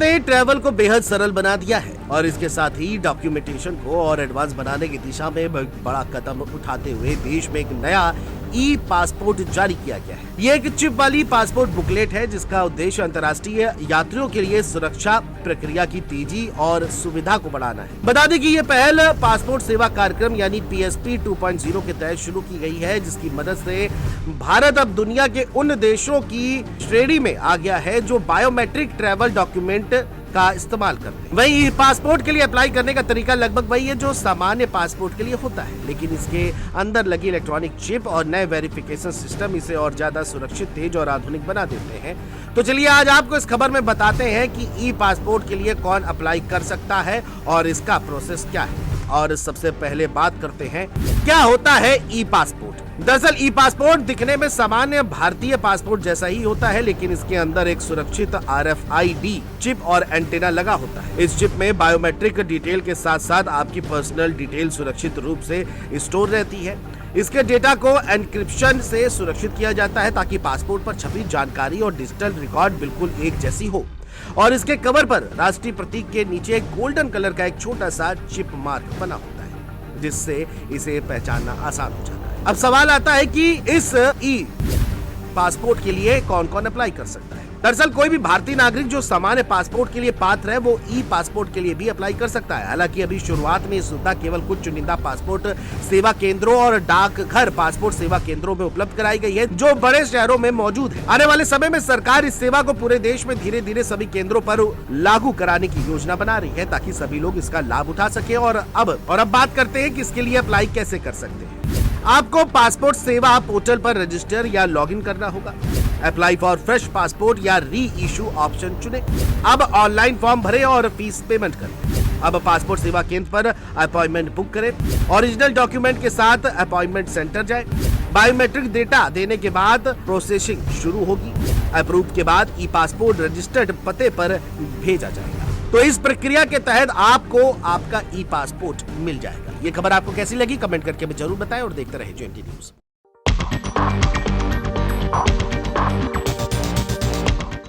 ने ट्रैवल को बेहद सरल बना दिया है और इसके साथ ही डॉक्यूमेंटेशन को और एडवांस बनाने की दिशा में बड़ा कदम उठाते हुए देश में एक नया ई पासपोर्ट जारी किया गया है। ये एक चिप वाली पासपोर्ट बुकलेट है जिसका उद्देश्य अंतर्राष्ट्रीय यात्रियों के लिए सुरक्षा प्रक्रिया की तेजी और सुविधा को बढ़ाना है। बता दें कि ये पहल पासपोर्ट सेवा कार्यक्रम यानी PSP 2.0 के तहत शुरू की गई है, जिसकी मदद से भारत अब दुनिया के उन देशों की श्रेणी में आ गया है जो बायोमेट्रिक ट्रैवल डॉक्यूमेंट का इस्तेमाल करते हैं। वहीं पासपोर्ट के लिए अप्लाई करने का तरीका लगभग वही है जो सामान्य पासपोर्ट के लिए होता है, लेकिन इसके अंदर लगी इलेक्ट्रॉनिक चिप और नए वेरिफिकेशन सिस्टम इसे और ज्यादा सुरक्षित, तेज और आधुनिक बना देते हैं। तो चलिए आज आपको इस खबर में बताते हैं कि ई पासपोर्ट के लिए कौन अप्लाई कर सकता है और इसका प्रोसेस क्या है। और सबसे पहले बात करते हैं क्या होता है ई पासपोर्ट। दरअसल ई पासपोर्ट दिखने में सामान्य भारतीय पासपोर्ट जैसा ही होता है, लेकिन इसके अंदर एक सुरक्षित RFID चिप और एंटीना लगा होता है। इस चिप में बायोमेट्रिक डिटेल के साथ साथ आपकी पर्सनल डिटेल सुरक्षित रूप से स्टोर रहती है। इसके डेटा को एन्क्रिप्शन से सुरक्षित किया जाता है ताकि पासपोर्ट पर छपी जानकारी और डिजिटल रिकॉर्ड बिल्कुल एक जैसी हो। और इसके कवर पर राष्ट्रीय प्रतीक के नीचे गोल्डन कलर का एक छोटा सा चिप मार्क बना होता है, जिससे इसे पहचानना आसान हो जाता है। अब सवाल आता है कि इस ई पासपोर्ट के लिए कौन कौन अप्लाई कर सकता है। दरअसल कोई भी भारतीय नागरिक जो सामान्य पासपोर्ट के लिए पात्र है वो ई पासपोर्ट के लिए भी अप्लाई कर सकता है। हालांकि अभी शुरुआत में सुविधा केवल कुछ चुनिंदा पासपोर्ट सेवा केंद्रों और डाकघर पासपोर्ट सेवा केंद्रों में उपलब्ध कराई गई है, जो बड़े शहरों में मौजूद है। आने वाले समय में सरकार इस सेवा को पूरे देश में धीरे धीरे सभी केंद्रों पर लागू कराने की योजना बना रही है ताकि सभी लोग इसका लाभ उठा सके। और अब बात करते हैं कि इसके लिए अप्लाई कैसे कर सकते हैं। आपको पासपोर्ट सेवा पोर्टल पर रजिस्टर या लॉगिन करना होगा। अप्लाई फॉर फ्रेश पासपोर्ट या री इशू ऑप्शन चुने। अब ऑनलाइन फॉर्म भरें और फीस पेमेंट करें। अब पासपोर्ट सेवा केंद्र पर अपॉइंटमेंट बुक करें। ओरिजिनल डॉक्यूमेंट के साथ अपॉइंटमेंट सेंटर जाएं। बायोमेट्रिक डेटा देने के बाद प्रोसेसिंग शुरू होगी। अप्रूव के बाद ई पासपोर्ट रजिस्टर्ड पते पर भेजा जाएगा। तो इस प्रक्रिया के तहत आपको आपका ई पासपोर्ट मिल जाएगा। ये खबर आपको कैसी लगी कमेंट करके जरूर बताएं और देखते रहे JNT न्यूज।